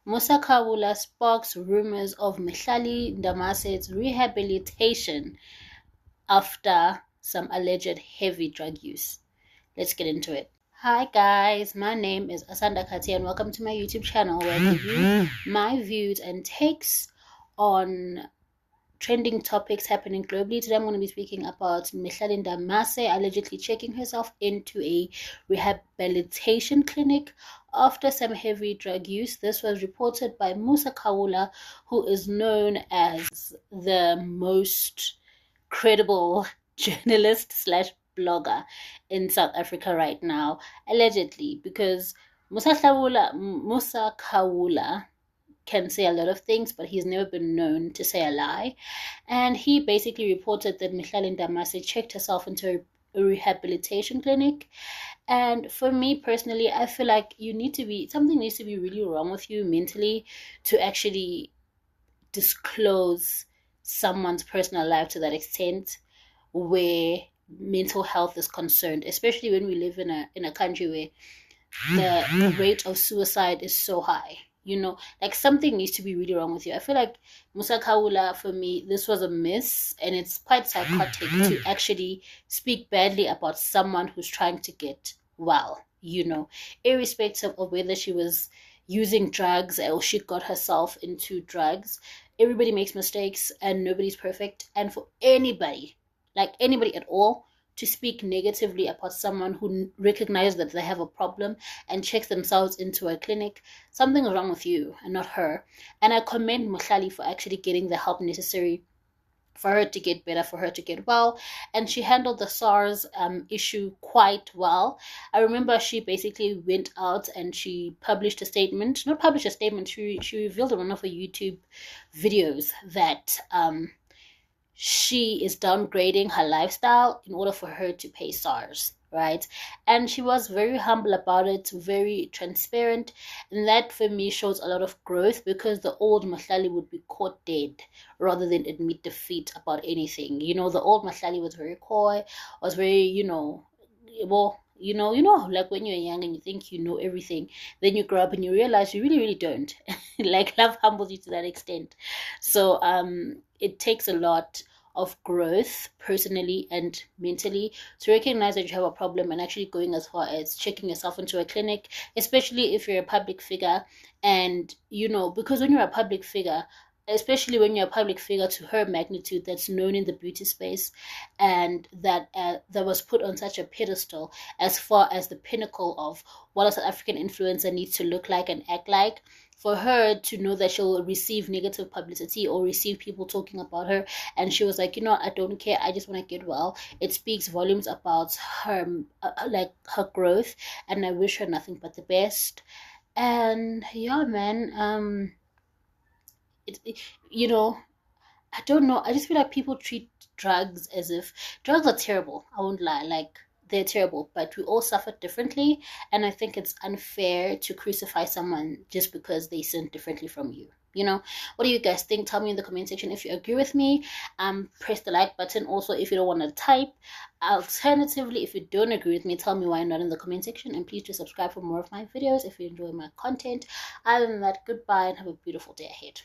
Musa Kawula sparks rumors of Mehlali Ndamase's rehabilitation after some alleged heavy drug use. Let's get into it. Hi guys, my name is Asanda Kati and welcome to my YouTube channel where I give you my views and takes on trending topics happening globally. Today I'm going to be speaking about Mehlali Ndamase allegedly checking herself into a rehabilitation clinic after some heavy drug use. This was reported by Musa Kawula, who is known as the most credible journalist slash blogger in South Africa right now, allegedly, because Musa Kawula can say a lot of things, but he's never been known to say a lie. And he basically reported that Mehlali Ndamase checked herself into a rehabilitation clinic. And for me personally, I feel like something needs to be really wrong with you mentally to actually disclose someone's personal life to that extent where mental health is concerned, especially when we live in a country where the rate of suicide is so high. Like something needs to be really wrong with you. I feel like Musa Kawula, for me, this was a miss, and it's quite psychotic to actually speak badly about someone who's trying to get well, irrespective of whether she was using drugs or she got herself into drugs. Everybody makes mistakes and nobody's perfect. And for anybody, like anybody at all, to speak negatively about someone who recognizes that they have a problem and checks themselves into a clinic, something is wrong with you and not her. And I commend Mehlali for actually getting the help necessary for her to get better, for her to get well. And she handled the SARS issue quite well. I remember she basically went out and she published a statement, not published a statement, she revealed in one of her YouTube videos that she is downgrading her lifestyle in order for her to pay SARS, right? And she was very humble about it, very transparent, and that for me shows a lot of growth, because the old Mehlali would be caught dead rather than admit defeat about anything. The old Mehlali was very coy, was very, like when you're young and you think you know everything, then you grow up and you realize you really, really don't. Like love humbles you to that extent. So it takes a lot of growth personally and mentally to recognize that you have a problem and actually going as far as checking yourself into a clinic, especially if you're a public figure. And because when you're a public figure, especially when you're a public figure to her magnitude, that's known in the beauty space and that was put on such a pedestal as far as the pinnacle of what a South African influencer needs to look like and act like, for her to know that she'll receive negative publicity or receive people talking about her, and she was like, I don't care, I just want to get well. It speaks volumes about her, like her growth, and I wish her nothing but the best. And yeah, man, I don't know. I just feel like people treat drugs as if drugs are terrible. I won't lie. Like, they're terrible, but we all suffer differently. And I think it's unfair to crucify someone just because they sin differently from you. What do you guys think? Tell me in the comment section if you agree with me. Press the like button also if you don't want to type. Alternatively, if you don't agree with me, tell me why not in the comment section. And please do subscribe for more of my videos if you enjoy my content. Other than that, goodbye and have a beautiful day ahead.